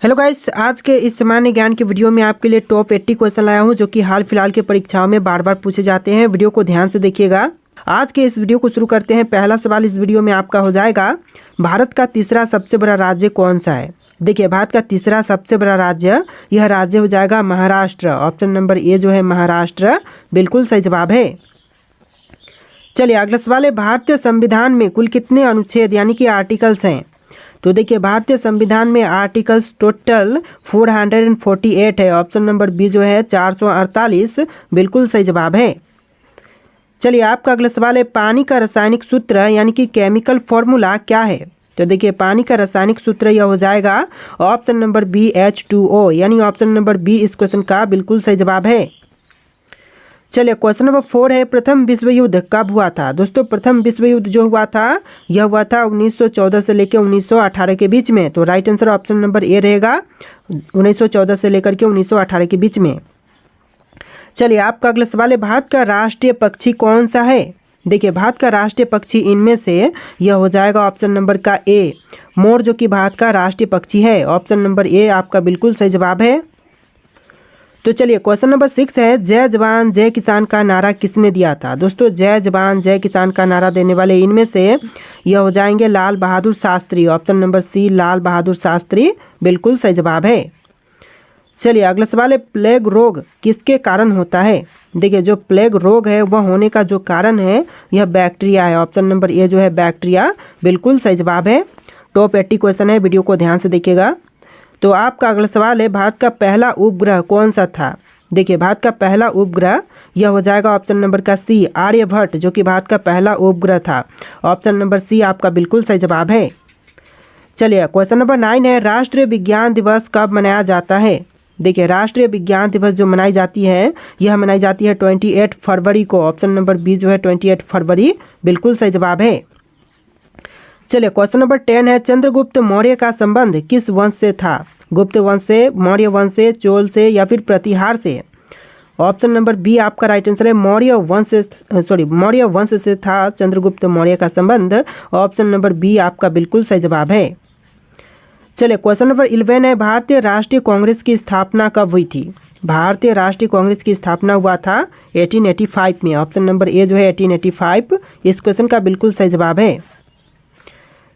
Hello guys, आज के इस सामान्य ज्ञान के वीडियो में आपके लिए टॉप 80 क्वेश्चन लाया हूं जो कि हाल फिलहाल के परीक्षाओं में बार बार पूछे जाते हैं। वीडियो को ध्यान से देखिएगा। आज के इस वीडियो को शुरू करते हैं। पहला सवाल इस वीडियो में आपका हो जाएगा, भारत का तीसरा सबसे बड़ा राज्य कौन सा है। देखिए, भारत का तीसरा सबसे बड़ा राज्य, यह राज्य हो जाएगा महाराष्ट्र। ऑप्शन नंबर ए जो है महाराष्ट्र, बिल्कुल सही जवाब है। चलिए अगला सवाल है, भारतीय संविधान में कुल कितने अनुच्छेद यानी कि आर्टिकल्स हैं। तो देखिए, भारतीय संविधान में आर्टिकल्स टोटल 448 है। ऑप्शन नंबर बी जो है 448, बिल्कुल सही जवाब है। चलिए आपका अगला सवाल है, पानी का रासायनिक सूत्र यानी कि केमिकल फॉर्मूला क्या है। तो देखिए, पानी का रासायनिक सूत्र यह हो जाएगा ऑप्शन नंबर बी H2O, यानी ऑप्शन नंबर बी इस क्वेश्चन का बिल्कुल सही जवाब है। चलिए क्वेश्चन नंबर 4 है, प्रथम विश्व युद्ध कब हुआ था। दोस्तों, प्रथम विश्व युद्ध जो हुआ था यह हुआ था 1914 से लेकर 1918 के बीच में। तो right answer option number A रहेगा, 1914 से लेकर के 1918 के बीच में। चलिए आपका अगला सवाल है, भारत का राष्ट्रीय पक्षी कौन सा है। देखिए, भारत का राष्ट्रीय पक्षी इनमें से यह हो जाएगा ऑप्शन नंबर का ए, मोर, जो कि भारत का राष्ट्रीय पक्षी है। ऑप्शन नंबर ए आपका बिल्कुल सही जवाब है। तो चलिए क्वेश्चन नंबर 6 है, जय जवान जय किसान का नारा किसने दिया था। दोस्तों, जय जवान जय किसान का नारा देने वाले इनमें से यह हो जाएंगे लाल बहादुर शास्त्री। ऑप्शन नंबर सी लाल बहादुर शास्त्री, बिल्कुल सही जवाब है। चलिए अगला सवाल है, प्लेग रोग किसके कारण होता है। देखिए, जो प्लेग रोग है वह होने का जो कारण है यह बैक्टीरिया है। ऑप्शन नंबर ए जो है बैक्टीरिया, बिल्कुल सही जवाब है। टॉप 80 क्वेश्चन है, वीडियो को ध्यान से देखिएगा। तो आपका अगला सवाल है, भारत का पहला उपग्रह कौन सा था। देखिए, भारत का पहला उपग्रह यह हो जाएगा ऑप्शन नंबर का सी आर्यभट्ट, जो कि भारत का पहला उपग्रह था। ऑप्शन नंबर सी आपका बिल्कुल सही जवाब है। चलिए क्वेश्चन नंबर 9 है, राष्ट्रीय विज्ञान दिवस कब मनाया जाता है। देखिए, राष्ट्रीय विज्ञान दिवस जो मनाई जाती है यह मनाई जाती है 28 फरवरी को। ऑप्शन नंबर बी जो है 28 फरवरी, बिल्कुल सही जवाब है। चलिए क्वेश्चन नंबर 10 है, चंद्रगुप्त मौर्य का संबंध किस वंश से था। गुप्त वंश से, मौर्य वंश से, चोल से या फिर प्रतिहार से। ऑप्शन नंबर बी आपका राइट आंसर है, मौर्य वंश से था चंद्रगुप्त मौर्य का संबंध। ऑप्शन नंबर बी आपका बिल्कुल सही जवाब है। चलिए क्वेश्चन नंबर 11 है, भारतीय राष्ट्रीय कांग्रेस की स्थापना कब हुई थी। भारतीय राष्ट्रीय कांग्रेस की स्थापना हुआ था 1885 में। ऑप्शन नंबर ए जो है 1885, इस क्वेश्चन का बिल्कुल सही जवाब है।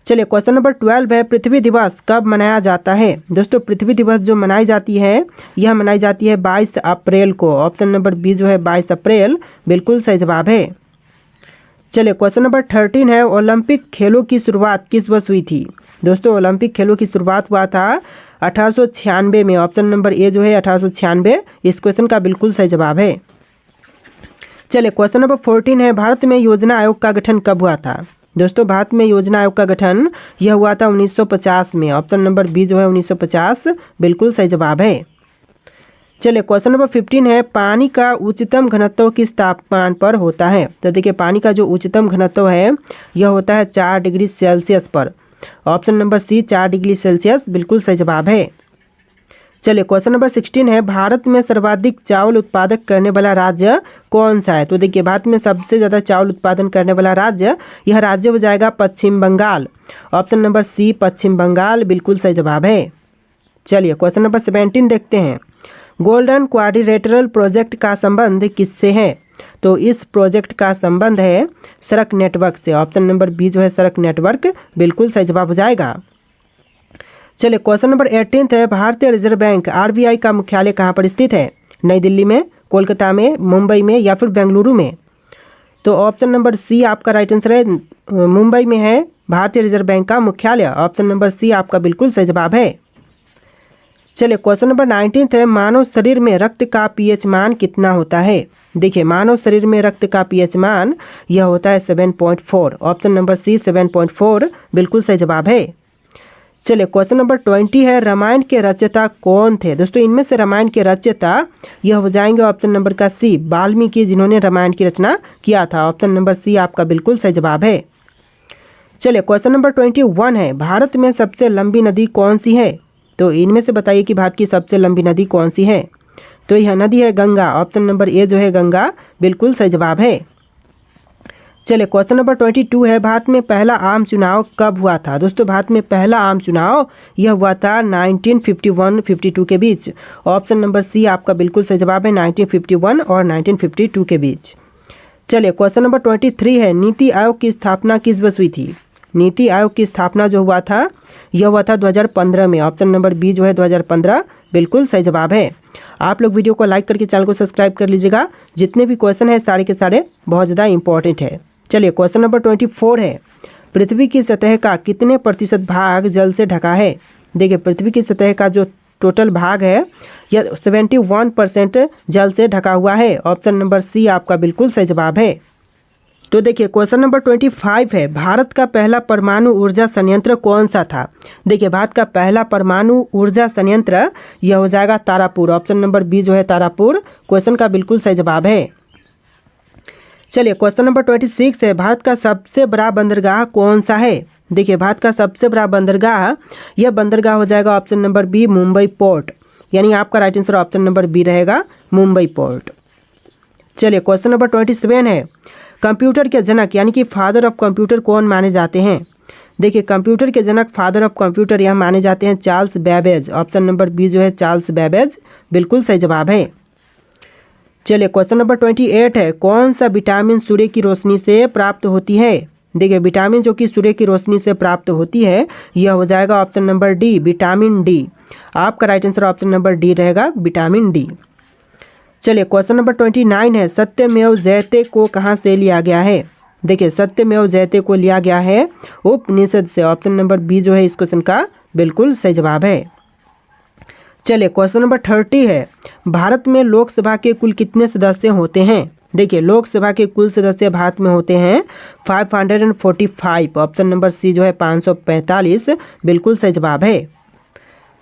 चलिए क्वेश्चन नंबर 12 है, पृथ्वी दिवस कब मनाया जाता है। दोस्तों, पृथ्वी दिवस जो मनाई जाती है यह मनाई जाती है 22 अप्रैल को। ऑप्शन नंबर बी जो है 22 अप्रैल, बिल्कुल सही जवाब है। चलिए क्वेश्चन नंबर 13 है, ओलंपिक खेलों की शुरुआत किस वर्ष हुई थी। दोस्तों, ओलंपिक खेलों की शुरुआत हुआ था 1896 में। ऑप्शन नंबर ए जो है 1896, इस क्वेश्चन का बिल्कुल सही जवाब है। चलिए क्वेश्चन नंबर 14 है, भारत में योजना आयोग का गठन कब हुआ था। दोस्तों, भारत में योजना आयोग का गठन यह हुआ था 1950 में। ऑप्शन नंबर बी जो है 1950, बिल्कुल सही जवाब है। चलिए क्वेश्चन नंबर 15 है, पानी का उच्चतम घनत्व किस तापमान पर होता है। तो देखिए, पानी का जो उच्चतम घनत्व है यह होता है 4 डिग्री सेल्सियस पर। Option number C 4 degree Celsius, बिल्कुल सही जवाब है। चलिए क्वेश्चन नंबर 16 है, भारत में सर्वाधिक चावल उत्पादक करने वाला राज्य कौन सा है। तो देखिए, भारत में सबसे ज़्यादा चावल उत्पादन करने वाला राज्य, यह राज्य हो जाएगा पश्चिम बंगाल। ऑप्शन नंबर सी पश्चिम बंगाल, बिल्कुल सही जवाब है। चलिए क्वेश्चन नंबर 17 देखते हैं, गोल्डन क्वाड्रिलेटरल प्रोजेक्ट का संबंध किससे है। तो इस प्रोजेक्ट का संबंध है सड़क नेटवर्क से। ऑप्शन नंबर बी जो है सड़क नेटवर्क, बिल्कुल सही जवाब हो जाएगा। चलिए क्वेश्चन नंबर 18 है, भारतीय रिजर्व बैंक RBI का मुख्यालय कहाँ पर स्थित है। नई दिल्ली में, कोलकाता में, मुंबई में या फिर बेंगलुरु में। तो ऑप्शन नंबर सी आपका राइट आंसर है, मुंबई में है भारतीय रिजर्व बैंक का मुख्यालय। ऑप्शन नंबर सी आपका बिल्कुल सही जवाब है। चलिए क्वेश्चन नंबर 19 है, मानव शरीर में रक्त का pH मान कितना होता है। देखिए, मानव शरीर में रक्त का pH मान यह होता है 7.4। ऑप्शन नंबर सी 7.4, बिल्कुल सही जवाब है। चलिए क्वेश्चन नंबर 20 है, रामायण के रचयिता कौन थे। दोस्तों, इनमें से रामायण के रचयिता यह हो जाएंगे ऑप्शन नंबर का सी वाल्मीकि, जिन्होंने रामायण की रचना किया था। ऑप्शन नंबर सी आपका बिल्कुल सही जवाब है। चलिए क्वेश्चन नंबर 21 है, भारत में सबसे लंबी नदी कौन सी है। तो इनमें से बताइए कि भारत की सबसे लंबी नदी कौन सी है। तो यह नदी है गंगा। ऑप्शन नंबर ए जो है गंगा, बिल्कुल सही जवाब है। चलिए क्वेश्चन नंबर 22 है, भारत में पहला आम चुनाव कब हुआ था। दोस्तों भारत में पहला आम चुनाव यह हुआ था 1951-52 के बीच। ऑप्शन नंबर सी आपका बिल्कुल सही जवाब है, 1951 और 1952 के बीच। चलिए क्वेश्चन नंबर 23 है, नीति आयोग की स्थापना किस वर्ष हुई थी। नीति आयोग की स्थापना जो हुआ था यह हुआ था 2015 में। ऑप्शन नंबर बी जो है 2015 बिल्कुल सही जवाब है। आप लोग वीडियो को लाइक करके चैनल को सब्सक्राइब कर लीजिएगा। जितने भी क्वेश्चन है सारे के सारे बहुत ज़्यादा इंपॉर्टेंट है। चलिए क्वेश्चन नंबर 24 है, पृथ्वी की सतह का कितने प्रतिशत भाग जल से ढका है। देखिए पृथ्वी की सतह का जो टोटल भाग है यह 71% जल से ढका हुआ है। ऑप्शन नंबर सी आपका बिल्कुल सही जवाब है। तो देखिए क्वेश्चन नंबर 25 है, भारत का पहला परमाणु ऊर्जा संयंत्र कौन सा था। देखिए भारत का पहला परमाणु ऊर्जा संयंत्र यह हो जाएगा तारापुर। ऑप्शन नंबर बी जो है तारापुर क्वेश्चन का बिल्कुल सही जवाब है। चलिए क्वेश्चन नंबर 26 है, भारत का सबसे बड़ा बंदरगाह कौन सा है। देखिए भारत का सबसे बड़ा बंदरगाह यह बंदरगाह हो जाएगा option number B Mumbai port, यानी आपका right answer option number B रहेगा मुंबई पोर्ट। चलिए क्वेश्चन नंबर 27 है, कंप्यूटर के जनक यानी कि फादर ऑफ कंप्यूटर कौन माने जाते हैं। देखिए कंप्यूटर के जनक फादर ऑफ कंप्यूटर यह माने जाते हैं Charles Babbage. Option number B जो है चार्ल्स बेबेज बिल्कुल सही जवाब है। चलिए क्वेश्चन नंबर 28 है, कौन सा विटामिन सूर्य की रोशनी से प्राप्त होती है। देखिए विटामिन जो कि सूर्य की रोशनी से प्राप्त होती है यह हो जाएगा option number D vitamin D. आपका right answer option number D रहेगा विटामिन डी। चलिए क्वेश्चन नंबर 29 है, सत्यमेव जयते को कहाँ से लिया गया है। देखिए सत्यमेव जयते को लिया गया है उपनिषद से। ऑप्शन नंबर बी जो है इस क्वेश्चन का बिल्कुल सही जवाब है। चलिए क्वेश्चन नंबर 30 है, भारत में लोकसभा के कुल कितने सदस्य होते हैं। देखिए लोकसभा के कुल सदस्य भारत में होते हैं 545। ऑप्शन नंबर सी जो है 545 बिल्कुल सही जवाब है।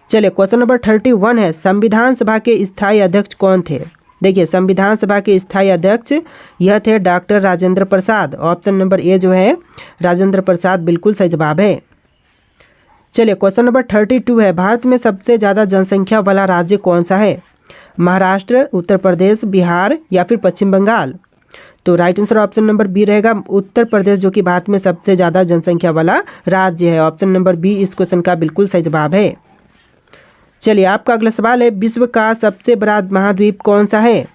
चलिए क्वेश्चन नंबर 31 है, संविधान सभा के स्थायी अध्यक्ष कौन थे। देखिए संविधान सभा के स्थायी अध्यक्ष यह थे doctor Rajendra Prasad. Option number A जो है राजेंद्र प्रसाद बिल्कुल सही जवाब है। चलिए क्वेश्चन नंबर 32 है, भारत में सबसे ज़्यादा जनसंख्या वाला राज्य कौन सा है। महाराष्ट्र, उत्तर प्रदेश, बिहार या फिर पश्चिम बंगाल। तो right answer option number B रहेगा उत्तर प्रदेश, जो कि भारत में सबसे ज़्यादा जनसंख्या वाला राज्य है। ऑप्शन नंबर बी इस क्वेश्चन का बिल्कुल सही जवाब है। चलिए आपका अगला सवाल है, विश्व का सबसे बड़ा महाद्वीप कौन सा है।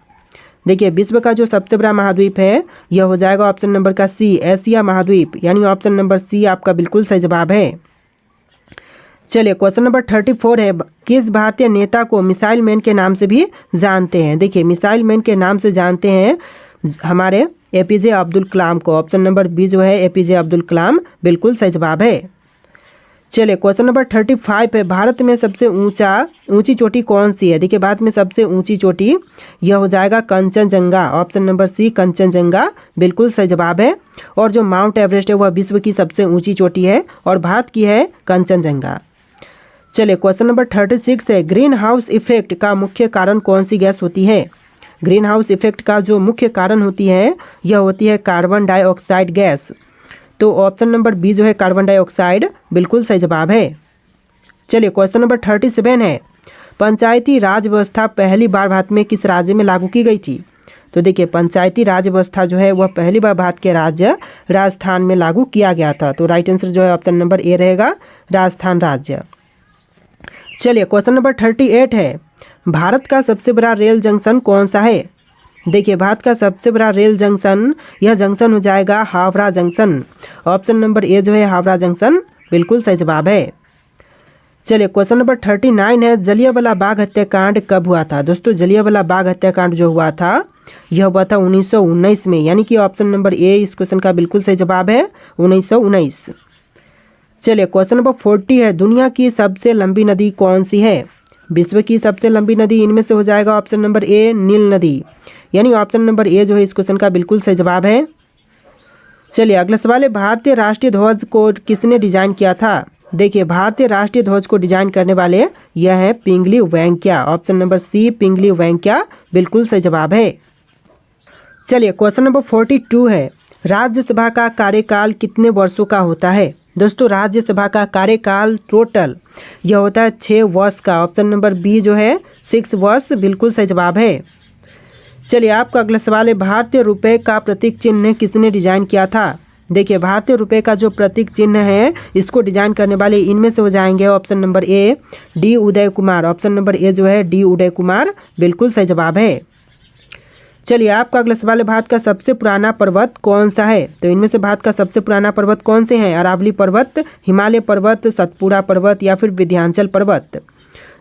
देखिए विश्व का जो सबसे बड़ा महाद्वीप है यह हो जाएगा ऑप्शन नंबर का सी एशिया महाद्वीप, यानी ऑप्शन नंबर सी आपका बिल्कुल सही जवाब है। चलिए क्वेश्चन नंबर 34 है, किस भारतीय नेता को मिसाइल मैन के नाम से भी जानते हैं। देखिए मिसाइल मैन के नाम से जानते हैं हमारे एपीजे अब्दुल कलाम को। ऑप्शन नंबर बी जो है एपीजे अब्दुल कलाम बिल्कुल सही जवाब है। चलिए क्वेश्चन नंबर 35 है, भारत में सबसे ऊंची चोटी कौन सी है। देखिए भारत में सबसे ऊंची चोटी यह हो जाएगा Kanchenjunga. Option number C Kanchenjunga बिल्कुल सही जवाब है। और जो माउंट एवरेस्ट है वह विश्व की सबसे ऊंची चोटी है और भारत की है कंचनजंगा। चलिए क्वेश्चन नंबर 36 है, ग्रीन हाउस इफेक्ट का मुख्य कारण कौन सी गैस होती है। ग्रीन हाउस इफेक्ट का जो मुख्य कारण होती है यह होती है कार्बन डाइऑक्साइड गैस। तो ऑप्शन नंबर बी जो है कार्बन डाइऑक्साइड बिल्कुल सही जवाब है। चलिए क्वेश्चन नंबर 37 है, पंचायती राज व्यवस्था पहली बार भारत में किस राज्य में लागू की गई थी। तो देखिए पंचायती राज व्यवस्था जो है वह पहली बार भारत के राज्य राजस्थान में लागू किया गया था। तो राइट आंसर जो है ऑप्शन नंबर ए रहेगा राजस्थान राज्य। चलिए क्वेश्चन नंबर 38 है, भारत का सबसे बड़ा रेल जंक्शन कौन सा है। देखिए भारत का सबसे बड़ा रेल जंक्शन यह जंक्शन हो जाएगा Howrah junction. Option number A जो है हावड़ा जंक्शन बिल्कुल सही जवाब है। चलिए क्वेश्चन नंबर 39 है, जलियांवाला बाग हत्याकांड कब हुआ था। दोस्तों जलियांवाला बाग हत्याकांड जो हुआ था यह हुआ था 1919 में, यानी कि ऑप्शन नंबर ए इस क्वेश्चन का बिल्कुल सही जवाब है 1919। चलिए क्वेश्चन नंबर 40 है, दुनिया की सबसे लंबी नदी कौन सी है। विश्व की सबसे लंबी नदी इनमें से हो जाएगा ऑप्शन नंबर ए नील नदी, यानी ऑप्शन नंबर ए जो है इस क्वेश्चन का बिल्कुल सही जवाब है। चलिए अगला सवाल है, भारतीय राष्ट्रीय ध्वज को किसने डिजाइन किया था। देखिए भारतीय राष्ट्रीय ध्वज को डिजाइन करने वाले यह है पिंगली वेंकैया। ऑप्शन नंबर सी पिंगली वेंकैया बिल्कुल सही जवाब है। चलिए क्वेश्चन नंबर 42 है, राज्यसभा का कार्यकाल कितने वर्षों का होता है। दोस्तों राज्यसभा का कार्यकाल टोटल यह होता है 6 वर्ष का। ऑप्शन नंबर बी जो है 6 वर्ष बिल्कुल सही जवाब है। चलिए आपका अगला सवाल है, भारतीय रुपए का प्रतीक चिन्ह किसने डिजाइन किया था। देखिए भारतीय रुपए का जो प्रतीक चिन्ह है इसको डिजाइन करने वाले इनमें से हो जाएंगे option number A D Uday Kumar. Option number A जो है डी उदय कुमार बिल्कुल सही जवाब है। चलिए आपका अगला सवाल है, भारत का सबसे पुराना पर्वत कौन सा है। तो इनमें से भारत का सबसे पुराना पर्वत कौन से हैं, अरावली पर्वत, हिमालय पर्वत, सतपुड़ा पर्वत या फिर विंध्याचल पर्वत।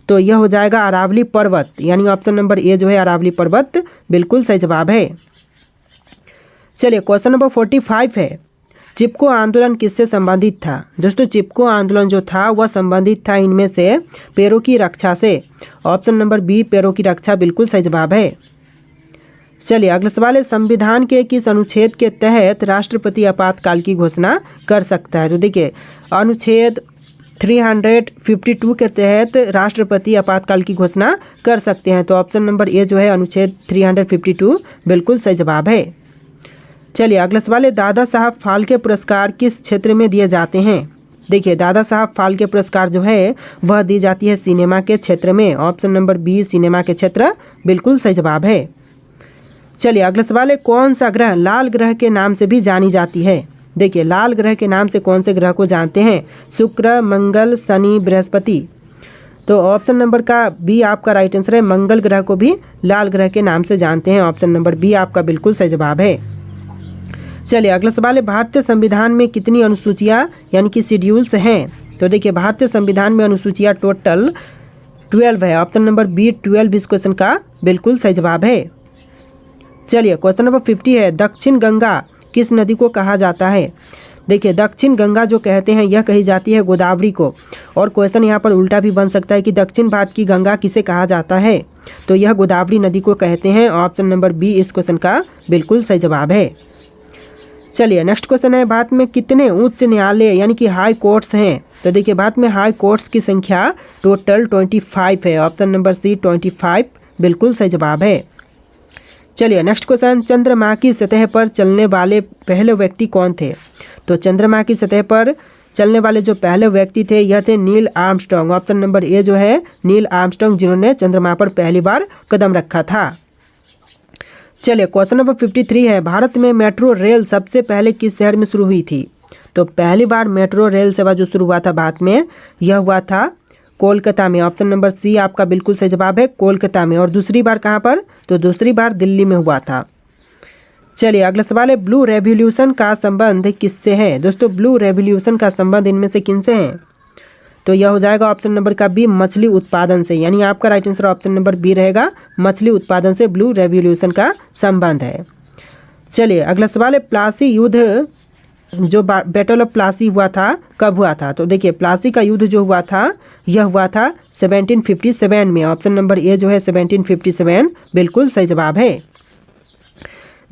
तो यह हो जाएगा अरावली पर्वत, यानी ऑप्शन नंबर ए जो है अरावली पर्वत बिल्कुल सही जवाब है। चलिए क्वेश्चन नंबर 45 है, चिपको आंदोलन किससे संबंधित था। दोस्तों चिपको आंदोलन जो था वह संबंधित था इनमें से पैरों की रक्षा से। ऑप्शन नंबर बी पैरों की रक्षा बिल्कुल सही जवाब है। चलिए अगला सवाल है, संविधान के किस अनुच्छेद के तहत राष्ट्रपति आपातकाल की घोषणा कर सकता है। तो देखिए अनुच्छेद 352 के तहत राष्ट्रपति आपातकाल की घोषणा कर सकते हैं। तो ऑप्शन नंबर ए जो है अनुच्छेद 352 बिल्कुल सही जवाब है। चलिए अगला सवाल है, दादा साहब फाल्के पुरस्कार किस क्षेत्र में दिए जाते हैं। देखिए दादा साहब फाल्के पुरस्कार जो है वह दी जाती है सिनेमा के क्षेत्र में। ऑप्शन नंबर बी सिनेमा के क्षेत्र बिल्कुल सही जवाब है। चलिए अगला सवाल है, कौन सा ग्रह लाल ग्रह के नाम से भी जानी जाती है। देखिए लाल ग्रह के नाम से कौन से ग्रह को जानते हैं, शुक्र, मंगल, शनि, बृहस्पति। तो ऑप्शन नंबर का बी आपका राइट आंसर है, मंगल ग्रह को भी लाल ग्रह के नाम से जानते हैं। ऑप्शन नंबर बी आपका बिल्कुल सही जवाब है। चलिए अगला सवाल है, भारतीय संविधान में कितनी अनुसूचियाँ यानी कि शेड्यूल्स हैं। तो देखिए भारतीय संविधान में अनुसूचियाँ टोटल 12 है। ऑप्शन नंबर बी 12 इस क्वेश्चन का बिल्कुल सही जवाब है। चलिए क्वेश्चन नंबर 50 है, दक्षिण गंगा किस नदी को कहा जाता है। देखिए दक्षिण गंगा जो कहते हैं यह कही जाती है गोदावरी को। और क्वेश्चन यहाँ पर उल्टा भी बन सकता है कि दक्षिण भारत की गंगा किसे कहा जाता है। तो यह गोदावरी नदी को कहते हैं। ऑप्शन नंबर बी इस क्वेश्चन का बिल्कुल सही जवाब है। चलिए नेक्स्ट क्वेश्चन है, भारत में कितने उच्च न्यायालय यानी कि हाई कोर्ट्स हैं। तो देखिए भारत में हाई कोर्ट्स की संख्या टोटल 25 है। ऑप्शन नंबर सी 25 बिल्कुल सही जवाब है। चलिए नेक्स्ट क्वेश्चन, चंद्रमा की सतह पर चलने वाले पहले व्यक्ति कौन थे। तो चंद्रमा की सतह पर चलने वाले जो पहले व्यक्ति थे यह थे Neil Armstrong. Option number A जो है नील आर्मस्ट्रांग, जिन्होंने चंद्रमा पर पहली बार कदम रखा था। चलिए क्वेश्चन नंबर 53 है, भारत में मेट्रो रेल सबसे पहले किस शहर में शुरू हुई थी। तो पहली बार मेट्रो रेल सेवा जो शुरू हुआ था भारत में यह हुआ था कोलकाता में। ऑप्शन नंबर सी आपका बिल्कुल सही जवाब है, कोलकाता में। और दूसरी बार कहाँ पर, तो दूसरी बार दिल्ली में हुआ था। चलिए अगला सवाल है, ब्लू रेवोल्यूशन का संबंध किससे है। दोस्तों ब्लू रेवोल्यूशन का संबंध इनमें से किनसे है। तो यह हो जाएगा ऑप्शन नंबर का बी मछली उत्पादन से, यानी आपका right answer option number B रहेगा, मछली उत्पादन से ब्लू रेवोल्यूशन का संबंध है। चलिए अगला सवाल है, प्लासी युद्ध जो बैटल ऑफ प्लासी हुआ था कब हुआ था। तो देखिए प्लासी का युद्ध जो हुआ था यह हुआ था 1757 में। ऑप्शन नंबर ए जो है 1757 बिल्कुल सही जवाब है।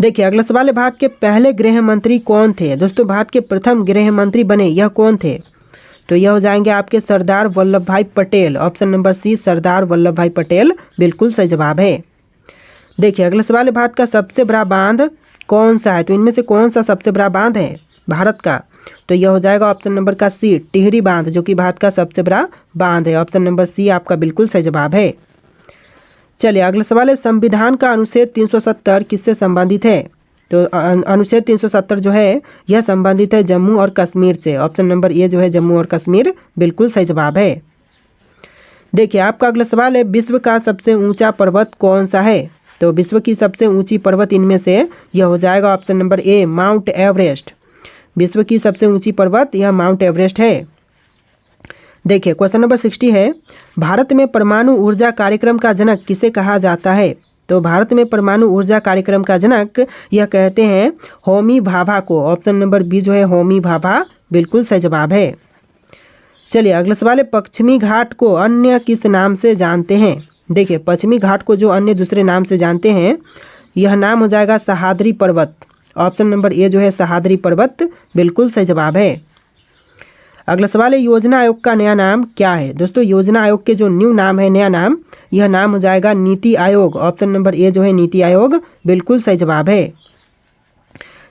देखिए अगला सवाल है, भारत के पहले गृह मंत्री कौन थे। दोस्तों भारत के प्रथम गृह मंत्री बने यह कौन थे। तो यह हो जाएंगे आपके सरदार वल्लभ भाई पटेल। ऑप्शन नंबर सी सरदार वल्लभ भाई पटेल बिल्कुल सही जवाब है। देखिए अगला सवाल है, भारत का सबसे बड़ा बांध कौन सा है। तो इनमें से कौन सा सबसे बड़ा बांध है भारत का। तो यह हो जाएगा ऑप्शन नंबर का सी टिहरी बांध, जो कि भारत का सबसे बड़ा बांध है। ऑप्शन नंबर सी आपका बिल्कुल सही जवाब है। चलिए अगला सवाल है, संविधान का अनुच्छेद 370 किससे संबंधित है। तो अनुच्छेद 370 जो है यह संबंधित है जम्मू और कश्मीर से। ऑप्शन नंबर ए जो है जम्मू और कश्मीर बिल्कुल सही जवाब है। देखिए आपका अगला सवाल है, विश्व का सबसे ऊंचा पर्वत कौन सा है। तो विश्व की सबसे ऊंची पर्वत इनमें से यह हो जाएगा option number A mount Everest. विश्व की सबसे ऊंची पर्वत यह माउंट एवरेस्ट है। देखिए क्वेश्चन नंबर 60 है, भारत में परमाणु ऊर्जा कार्यक्रम का जनक किसे कहा जाता है। तो भारत में परमाणु ऊर्जा कार्यक्रम का जनक यह कहते हैं होमी भाभा को। ऑप्शन नंबर बी जो है होमी भाभा बिल्कुल सही जवाब है। चलिए अगला सवाल है, पश्चिमी घाट को अन्य किस नाम से जानते हैं। देखिए पश्चिमी घाट को जो अन्य दूसरे नाम से जानते हैं यह नाम हो जाएगा सह्याद्री पर्वत। ऑप्शन नंबर ए जो है सह्याद्री पर्वत बिल्कुल सही जवाब है। अगला सवाल है, योजना आयोग का नया नाम क्या है। दोस्तों योजना आयोग के जो न्यू नाम है, नया नाम, यह नाम हो जाएगा NITI Aayog. Option number A जो है नीति आयोग बिल्कुल सही जवाब है।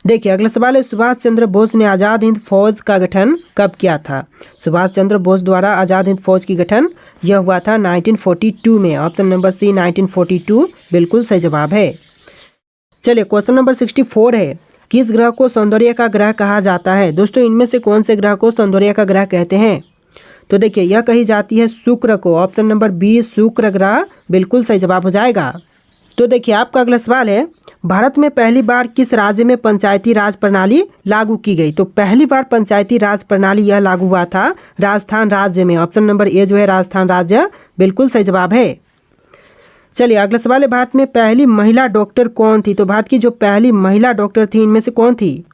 देखिए अगला सवाल है, सुभाष चंद्र बोस ने आज़ाद हिंद फौज का गठन कब किया था। सुभाष चंद्र बोस द्वारा आज़ाद हिंद फौज की गठन यह हुआ था 1942 में। ऑप्शन नंबर सी 1942 बिल्कुल सही जवाब है। चलिए क्वेश्चन नंबर 64 है, किस ग्रह को सौंदर्य का ग्रह कहा जाता है। दोस्तों इनमें से कौन से ग्रह को सौंदर्य का ग्रह कहते हैं। तो देखिए यह कही जाती है शुक्र को। ऑप्शन नंबर बी शुक्र ग्रह बिल्कुल सही जवाब हो जाएगा। तो देखिए आपका अगला सवाल है, भारत में पहली बार किस राज्य में पंचायती राज प्रणाली लागू की गई। तो पहली बार पंचायती राज प्रणाली यह लागू हुआ था राजस्थान राज्य में। ऑप्शन नंबर ए जो है राजस्थान राज्य बिल्कुल सही जवाब है। चलिए अगला सवाल है, भारत में पहली महिला डॉक्टर कौन थी। तो भारत की जो पहली महिला डॉक्टर थी इनमें से कौन थी।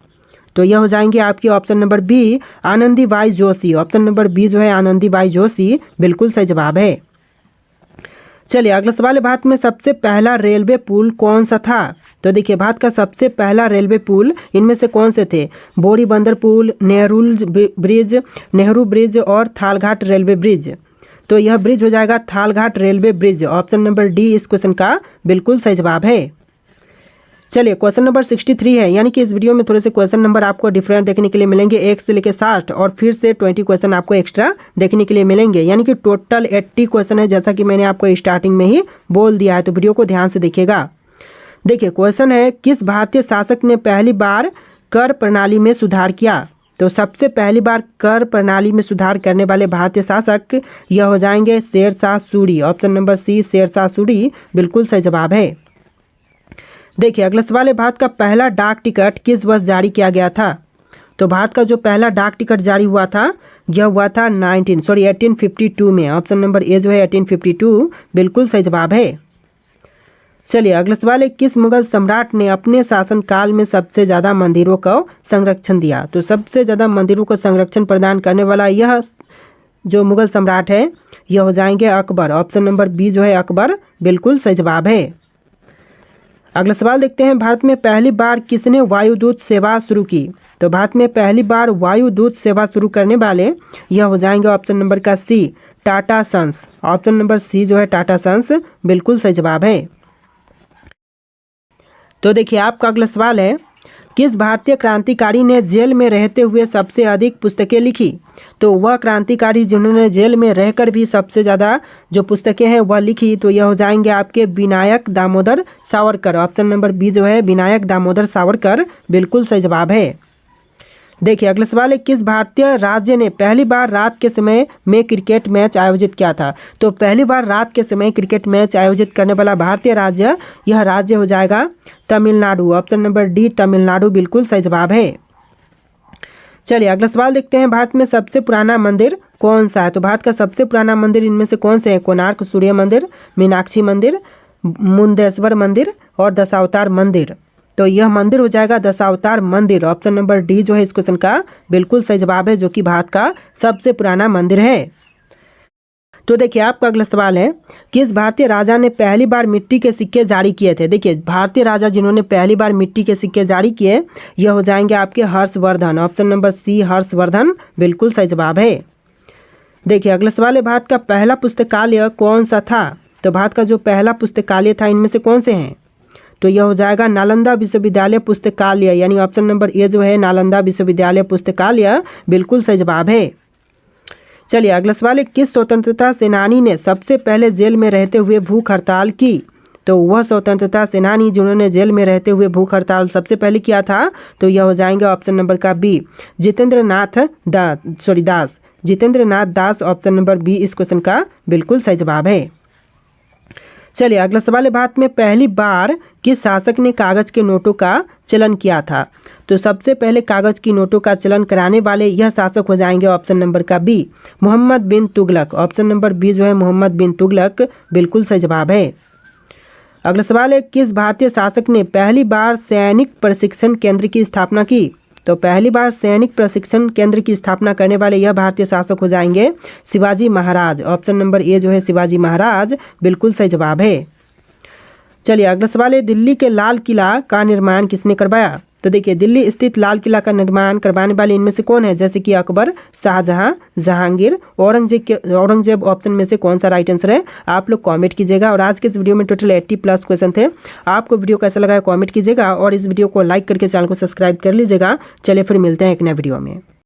तो यह हो जाएंगे आपकी option number B Anandibai Joshi. Option number B जो है आनंदीबाई जोशी बिल्कुल सही जवाब है। चलिए अगला सवाल है, भारत में सबसे पहला रेलवे पुल कौन सा था। तो देखिए भारत का सबसे पहला रेलवे पुल इनमें से कौन से थे। बोरी बंदर पुल, नेहरू ब्रिज और थालघाट रेलवे ब्रिज। तो यह ब्रिज हो जाएगा Thalghat railway bridge. Option number D इस क्वेश्चन का बिल्कुल सही जवाब है। चलिए क्वेश्चन नंबर 63 है, यानी कि इस वीडियो में थोड़े से क्वेश्चन नंबर आपको डिफरेंट देखने के लिए मिलेंगे। 1 से लेकर 60 और फिर से 20 क्वेश्चन आपको एक्स्ट्रा देखने के लिए मिलेंगे, यानी कि टोटल 80 क्वेश्चन है, जैसा कि मैंने आपको स्टार्टिंग में ही बोल दिया है। तो वीडियो को ध्यान से देखिएगा। देखिए क्वेश्चन है, किस भारतीय शासक ने पहली बार कर प्रणाली में सुधार किया। तो सबसे पहली बार कर प्रणाली में सुधार करने वाले भारतीय शासक यह हो जाएंगे Sher Shah Suri. Option number C Sher Shah Suri बिल्कुल सही जवाब है। देखिए अगला सवाल है, भारत का पहला डाक टिकट किस वर्ष जारी किया गया था। तो भारत का जो पहला डाक टिकट जारी हुआ था यह हुआ था 1852 में। ऑप्शन नंबर ए जो है 1852 बिल्कुल सही जवाब है। चलिए अगला सवाल है, किस मुगल सम्राट ने अपने शासनकाल में सबसे ज़्यादा मंदिरों को संरक्षण दिया। तो सबसे ज़्यादा मंदिरों को संरक्षण प्रदान करने वाला यह जो मुगल सम्राट है यह हो जाएंगे अकबर। ऑप्शन नंबर बी जो है अकबर बिल्कुल सही जवाब है। अगला सवाल देखते हैं, भारत में पहली बार किसने वायुदूत सेवा शुरू की। तो भारत में पहली बार वायुदूत सेवा शुरू करने वाले यह हो जाएंगे ऑप्शन नंबर का C Tata Sons. Option number C जो है टाटा सन्स बिल्कुल सही जवाब है। तो देखिए आपका अगला सवाल है, किस भारतीय क्रांतिकारी ने जेल में रहते हुए सबसे अधिक पुस्तकें लिखी। तो वह क्रांतिकारी जिन्होंने जेल में रहकर भी सबसे ज़्यादा जो पुस्तकें हैं वह लिखी, तो यह हो जाएंगे आपके Vinayak Damodar Savarkar. Option number B जो है विनायक दामोदर सावरकर बिल्कुल सही जवाब है। देखिए अगला सवाल है, किस भारतीय राज्य ने पहली बार रात के समय में क्रिकेट मैच आयोजित किया था। तो पहली बार रात के समय क्रिकेट मैच आयोजित करने वाला भारतीय राज्य यह राज्य हो जाएगा Tamil Nadu. Option number D Tamil Nadu बिल्कुल सही जवाब है। चलिए अगला सवाल देखते हैं, भारत में सबसे पुराना मंदिर कौन सा है। तो भारत का सबसे पुराना मंदिर इनमें से कौन से हैं। कोणार्क सूर्य मंदिर, मीनाक्षी मंदिर, मुंदेश्वर मंदिर और दशावतार मंदिर। तो यह मंदिर हो जाएगा दशावतार मंदिर। ऑप्शन नंबर डी जो है इस क्वेश्चन का बिल्कुल सही जवाब है, जो कि भारत का सबसे पुराना मंदिर है। तो देखिए आपका अगला सवाल है, किस भारतीय राजा ने पहली बार मिट्टी के सिक्के जारी किए थे। देखिए भारतीय राजा जिन्होंने पहली बार मिट्टी के सिक्के जारी किए यह हो जाएंगे आपके Harshvardhan. Option number C Harshvardhan बिल्कुल सही जवाब है। देखिए अगला सवाल है, भारत का पहला पुस्तकालय कौन सा था। तो भारत का जो पहला पुस्तकालय था इनमें से कौन से हैं। तो यह हो जाएगा नालंदा विश्वविद्यालय पुस्तकालय, यानी ऑप्शन नंबर ए जो है नालंदा विश्वविद्यालय पुस्तकालय बिल्कुल सही जवाब है। चलिए अगला सवाल है, किस स्वतंत्रता सेनानी ने सबसे पहले जेल में रहते हुए भूख हड़ताल की। तो वह स्वतंत्रता सेनानी जिन्होंने जेल में रहते हुए भूख हड़ताल सबसे पहले किया था तो यह हो जाएंगे ऑप्शन नंबर का बी जितेंद्र नाथ दास। ऑप्शन नंबर बी इस क्वेश्चन का बिल्कुल सही जवाब है। चलिए अगला सवाल है, भारत में पहली बार किस शासक ने कागज के नोटों का चलन किया था। तो सबसे पहले कागज की नोटों का चलन कराने वाले यह शासक हो जाएंगे ऑप्शन नंबर का बी मोहम्मद बिन तुगलक। ऑप्शन नंबर बी जो है मोहम्मद बिन तुगलक बिल्कुल सही जवाब है। अगला सवाल है, किस भारतीय शासक ने पहली बार सैनिक प्रशिक्षण केंद्र की स्थापना की। तो पहली बार सैनिक प्रशिक्षण केंद्र की स्थापना करने वाले यह भारतीय शासक हो जाएंगे Shivaji Maharaj. Option number A जो है शिवाजी महाराज बिल्कुल सही जवाब है। चलिए अगला सवाल है, दिल्ली के लाल किला का निर्माण किसने करवाया। तो देखिए दिल्ली स्थित लाल किला का निर्माण करवाने वाले इनमें से कौन है, जैसे कि अकबर, शाहजहां, जहांगीर, औरंगजेब। ऑप्शन में से कौन सा राइट आंसर है आप लोग कमेंट कीजिएगा। और आज के इस वीडियो में टोटल 80+ क्वेश्चन थे। आपको वीडियो कैसा लगा कमेंट कीजिएगा और इस वीडियो को लाइक करके चैनल को सब्सक्राइब कर लीजिएगा। चलिए फिर मिलते हैं एक नए वीडियो में।